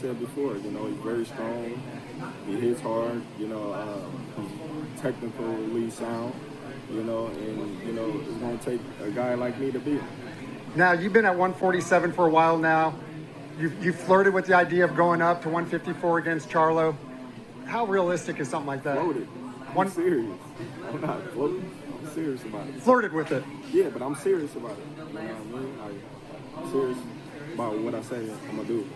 said before, he's very strong. He hits hard. He's technically sound. And it's gonna take a guy like me to beat him. Now, you've been at 147 for a while now. You've flirted with the idea of going up to 154 against Charlo. How realistic is something like that? Floated. I'm serious. I'm not floating. I'm serious about it. Flirted with it. Yeah, but I'm serious about it. You know what I mean? I'm serious about what I say I'm gonna do.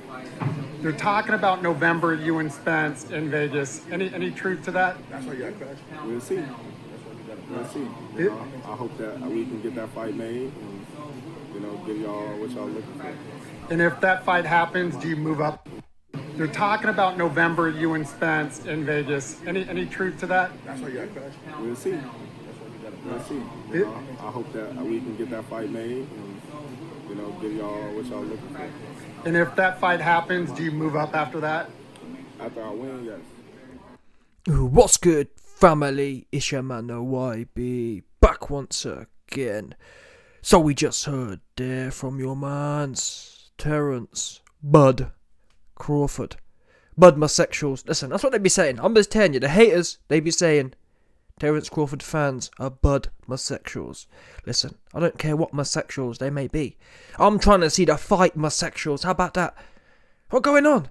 You're talking about November, you and Spence in Vegas. Any truth to that? That's why you got a crash. We'll see. We'll see. I hope that we can get that fight made and, give y'all what y'all looking for. And if that fight happens, do you move up? You're talking about November, you and Spence in Vegas. Any truth to that? That's why you got a crash. We'll see. We'll see. I hope that we can get that fight made and, give y'all what y'all looking for. And if that fight happens, do you move up after that? After I win, yes. What's good, family? It's your man, the YB, back once again. So we just heard there from your mans, Terence Bud Crawford. Bud Bisexuals. Listen, that's what they be saying. I'm just telling you, the haters, they be saying Terence Crawford fans are Bud Bisexuals. Listen, I don't care what bisexuals they may be. I'm trying to see the fight bisexuals. How about that? What's going on?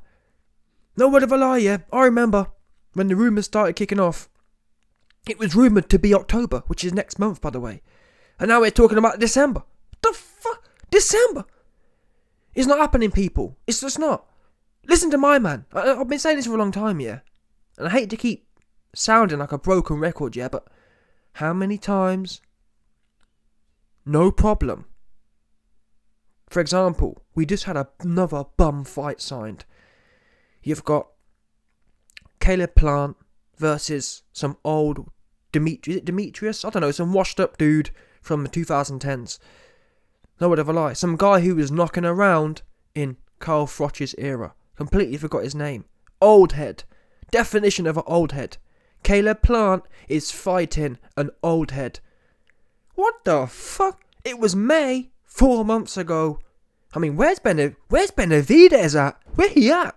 No word of a lie, yeah. I remember when the rumours started kicking off. It was rumoured to be October, which is next month, by the way. And now we're talking about December. The fuck? December? It's not happening, people. It's just not. Listen to my man. I've been saying this for a long time, yeah. And I hate to keep sounding like a broken record, yeah, but how many times? No problem. For example, we just had another bum fight signed. You've got Caleb Plant versus some old Demetrius? I don't know, some washed up dude from the 2010s. No word of a lie. Some guy who was knocking around in Carl Froch's era. Completely forgot his name. Old head. Definition of an old head. Caleb Plant is fighting an old head. What the fuck? It was May 4 months ago. I mean, where's Benavidez at? Where he at?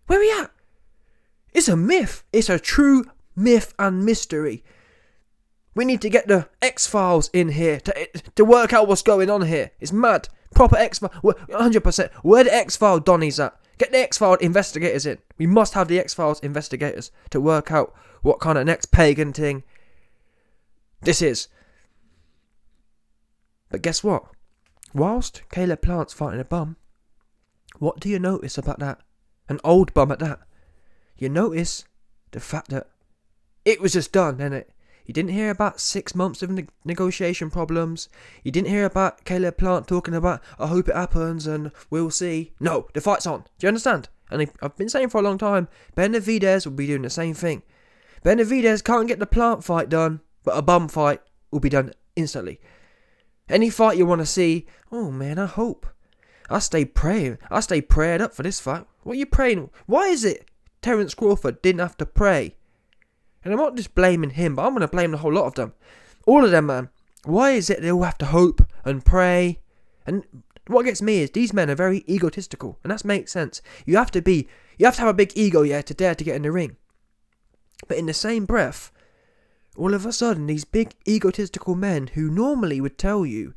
Where he at? It's a myth. It's a true myth and mystery. We need to get the X-Files in here to work out what's going on here. It's mad. Proper X-Files. 100%. Where the X-File Donnies at? Get the X-File investigators in. We must have the X-Files investigators to work out what kind of next pagan thing this is. But guess what? Whilst Caleb Plant's fighting a bum, what do you notice about that? An old bum at that. You notice the fact that it was just done, innit? You didn't hear about 6 months of negotiation problems. You didn't hear about Caleb Plant talking about, I hope it happens and we'll see. No, the fight's on. Do you understand? And I've been saying for a long time, Benavidez will be doing the same thing. Benavidez can't get the Plant fight done, but a bum fight will be done instantly. Any fight you want to see, oh man, I hope. I stay praying. I stay prayed up for this fight. What are you praying? Why is it Terence Crawford didn't have to pray? And I'm not just blaming him, but I'm going to blame the whole lot of them. All of them, man. Why is it they all have to hope and pray? And what gets me is these men are very egotistical. And that makes sense. You have to have a big ego, yeah, to dare to get in the ring. But in the same breath, all of a sudden, these big egotistical men who normally would tell you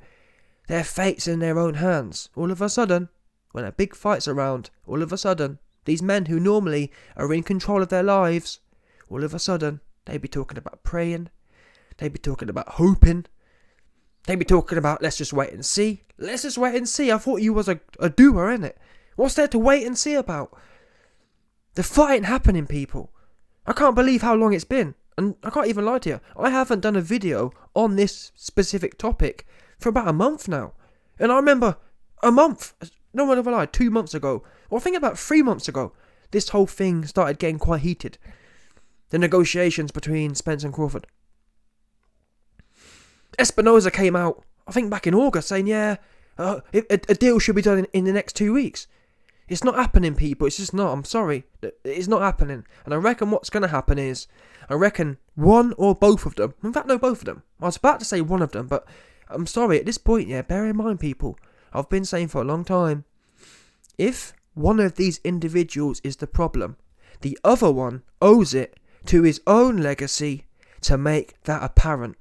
their fate's in their own hands, all of a sudden, when a big fight's around, all of a sudden, these men who normally are in control of their lives, all of a sudden, they be talking about praying. They be talking about hoping. They be talking about, let's just wait and see. Let's just wait and see. I thought you was a doer, innit? What's there to wait and see about? The fight ain't happening, people. I can't believe how long it's been. And I can't even lie to you. I haven't done a video on this specific topic for about a month now. And I remember a month, no one ever lied, 2 months ago. Or I think about 3 months ago, this whole thing started getting quite heated. The negotiations between Spence and Crawford. Espinosa came out, I think back in August, saying, a deal should be done in the next 2 weeks. It's not happening, people. It's just not. I'm sorry. It's not happening. And I reckon what's going to happen is, I reckon one or both of them, in fact, no, both of them. I was about to say one of them, but I'm sorry. At this point, bear in mind, people, I've been saying for a long time, if one of these individuals is the problem. The other one owes it to his own legacy to make that apparent.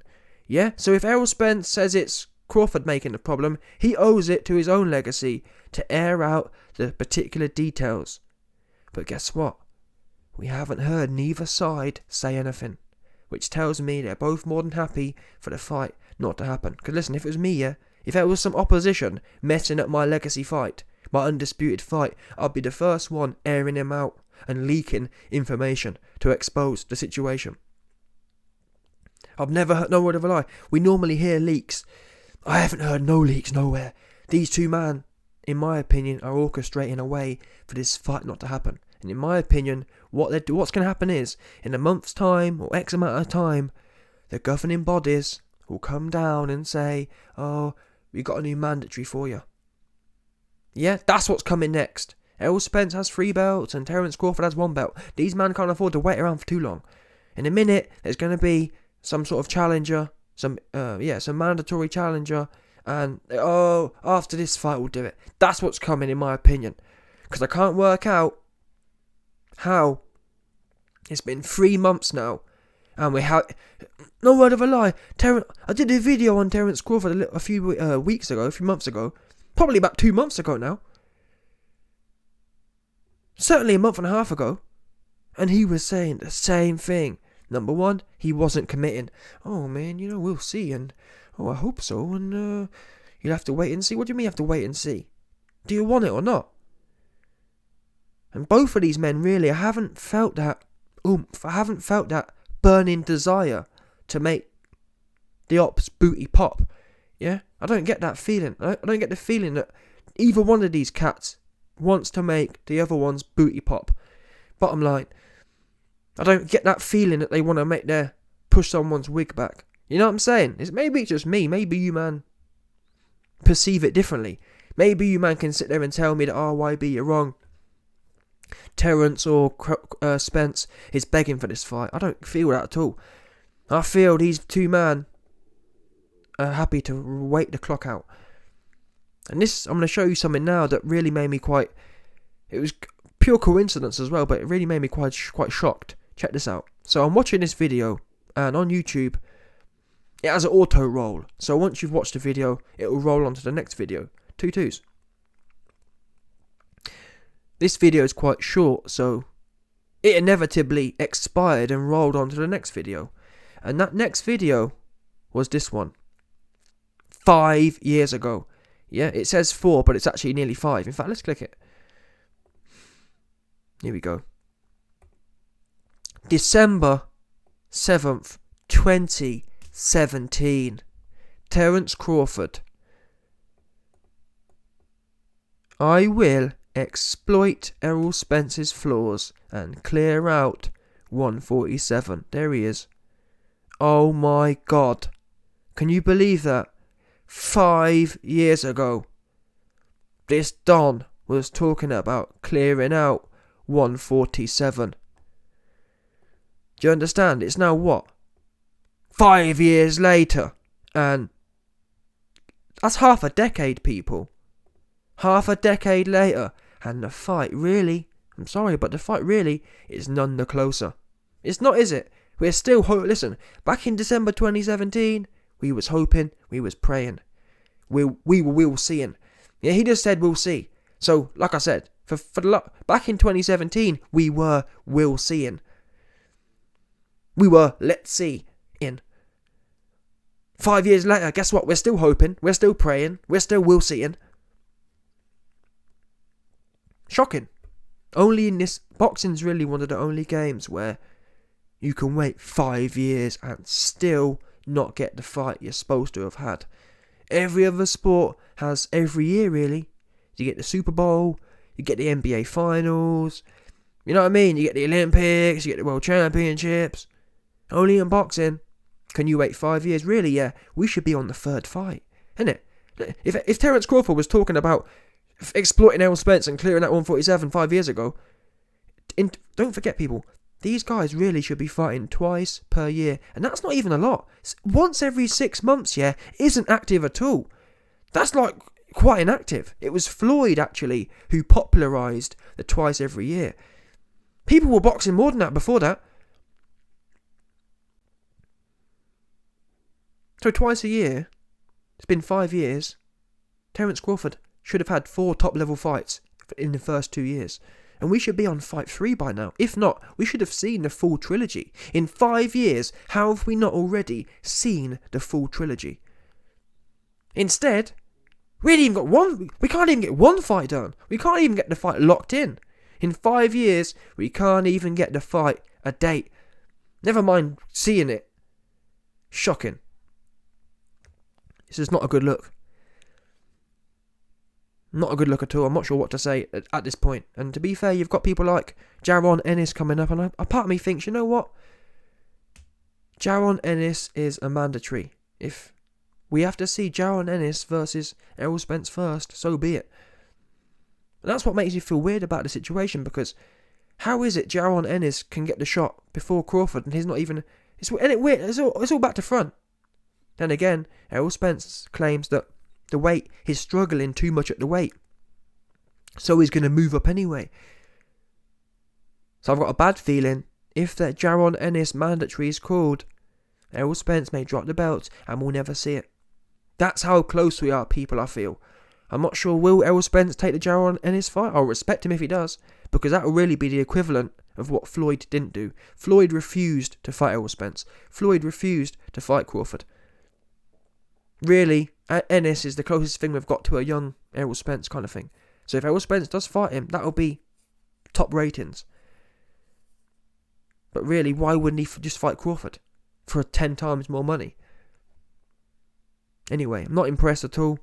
Yeah? So if Errol Spence says it's Crawford making the problem, he owes it to his own legacy to air out the particular details. But guess what? We haven't heard neither side say anything, which tells me they're both more than happy for the fight not to happen. Because listen, if it was me, yeah, if there was some opposition messing up my legacy fight, my undisputed fight, I'd be the first one airing him out and leaking information to expose the situation. I've never heard, no word of a lie. We normally hear leaks. I haven't heard no leaks nowhere. These two men, in my opinion, are orchestrating a way for this fight not to happen. And in my opinion, what's going to happen is, in a month's time or X amount of time, the governing bodies will come down and say, oh, we got a new mandatory for you. Yeah, that's what's coming next. Errol Spence has 3 belts and Terence Crawford has 1 belt. These men can't afford to wait around for too long. In a minute, there's going to be some sort of challenger, some mandatory challenger, and after this fight we'll do it. That's what's coming, in my opinion. Because I can't work out how it's been 3 months now, and we have no word of a lie. I did a video on Terence Crawford a few months ago, probably about 2 months ago now. Certainly a month and a half ago, and he was saying the same thing. Number one, he wasn't committing. Oh man, we'll see, and I hope so, and you'll have to wait and see. What do you mean you have to wait and see? Do you want it or not? And both of these men, really, I haven't felt that oomph. I haven't felt that burning desire to make the op's booty pop. Yeah? I don't get that feeling. I don't get the feeling that either one of these cats wants to make the other one's booty pop. Bottom line, I don't get that feeling that they want to push someone's wig back. You know what I'm saying? Maybe it's just me. Maybe you, man, perceive it differently. Maybe you, man, can sit there and tell me that, YB, you're wrong. Terence or Spence is begging for this fight. I don't feel that at all. I feel these two men are happy to wait the clock out. And this, I'm going to show you something now that really made me it was pure coincidence as well, but it really made me quite shocked. Check this out. So I'm watching this video, and on YouTube, it has an auto roll. So once you've watched the video, it will roll on to the next video. 2 twos. This video is quite short, so it inevitably expired and rolled on to the next video. And that next video was this one. 5 years ago. Yeah, it says 4, but it's actually nearly 5. In fact, let's click it. Here we go. December 7th, 2017. Terence Crawford. I will exploit Errol Spence's flaws and clear out 147. There he is. Oh my God. Can you believe that? 5 years ago, this Don was talking about clearing out 147. Do you understand? It's now what? 5 years later. And that's half a decade, people. Half a decade later. And the fight really, I'm sorry, but the fight really is none the closer. It's not, is it? We're still listen, back in December 2017, we was hoping, we was praying. We'll seeing. Yeah, he just said we'll see. So, like I said, back in 2017, we were will seeing. We were let's see in. 5 years later, guess what? We're still hoping, we're still praying, we're still will seeing. Shocking. Only in this, boxing's really one of the only games where you can wait 5 years and still not get the fight you're supposed to have had. Every other sport has every year, really. You get the Super Bowl, you get the NBA Finals, you know what I mean? You get the Olympics, you get the World Championships. Only in boxing can you wait 5 years. Really, yeah, we should be on the 3rd fight, isn't it? If Terence Crawford was talking about exploiting Errol Spence and clearing that 147 5 years ago, don't forget, people, these guys really should be fighting twice per year. And that's not even a lot. Once every 6 months, yeah, isn't active at all. That's like quite inactive. It was Floyd, actually, who popularised the twice every year. People were boxing more than that before that. So twice a year, it's been 5 years, Terence Crawford should have had 4 top-level fights in the first 2 years. And we should be on fight 3 by now. If not, we should have seen the full trilogy. In 5 years, how have we not already seen the full trilogy? Instead, we can't even get one fight done. We can't even get the fight locked in. In 5 years, we can't even get the fight a date. Never mind seeing it. Shocking. This is not a good look. Not a good look at all. I'm not sure what to say at this point. And to be fair, you've got people like Jaron Ennis coming up, and a part of me thinks, you know what? Jaron Ennis is a mandatory. If we have to see Jaron Ennis versus Errol Spence first, so be it. And that's what makes you feel weird about the situation, because how is it Jaron Ennis can get the shot before Crawford, and he's not even... It's all back to front. Then again, Errol Spence claims that the weight, he's struggling too much at the weight, so he's going to move up anyway. So I've got a bad feeling, if that Jaron Ennis mandatory is called, Errol Spence may drop the belt and we'll never see it. That's how close we are, people, I feel. I'm not sure, will Errol Spence take the Jaron Ennis fight? I'll respect him if he does, because that will really be the equivalent of what Floyd didn't do. Floyd refused to fight Errol Spence. Floyd refused to fight Crawford. Really, Ennis is the closest thing we've got to a young Errol Spence kind of thing. So if Errol Spence does fight him, that'll be top ratings. But really, why wouldn't he just fight Crawford for 10 times more money? Anyway, I'm not impressed at all.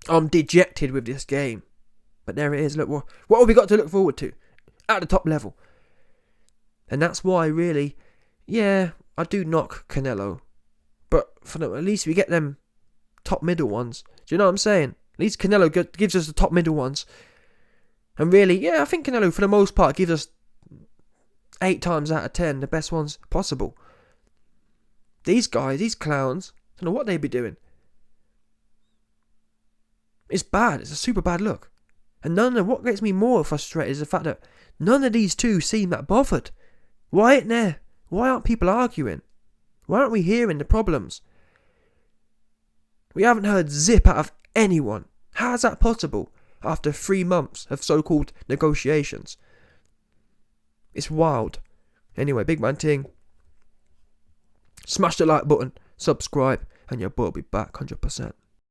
I'm dejected with this game. But there it is. Look, what have we got to look forward to at the top level? And that's why, really, yeah, I do knock Canelo. But at least we get them top middle ones. Do you know what I'm saying? At least Canelo gives us the top middle ones. And really, yeah, I think Canelo, for the most part, gives us 8 times out of 10 the best ones possible. These guys, these clowns, I don't know what they'd be doing. It's bad. It's a super bad look. And what gets me more frustrated is the fact that none of these two seem that bothered. Why ain't there? Why aren't people arguing? Why aren't we hearing the problems? We haven't heard zip out of anyone. How is that possible after 3 months of so-called negotiations? It's wild. Anyway, big man ting. Smash the like button, subscribe, and your boy will be back 100%.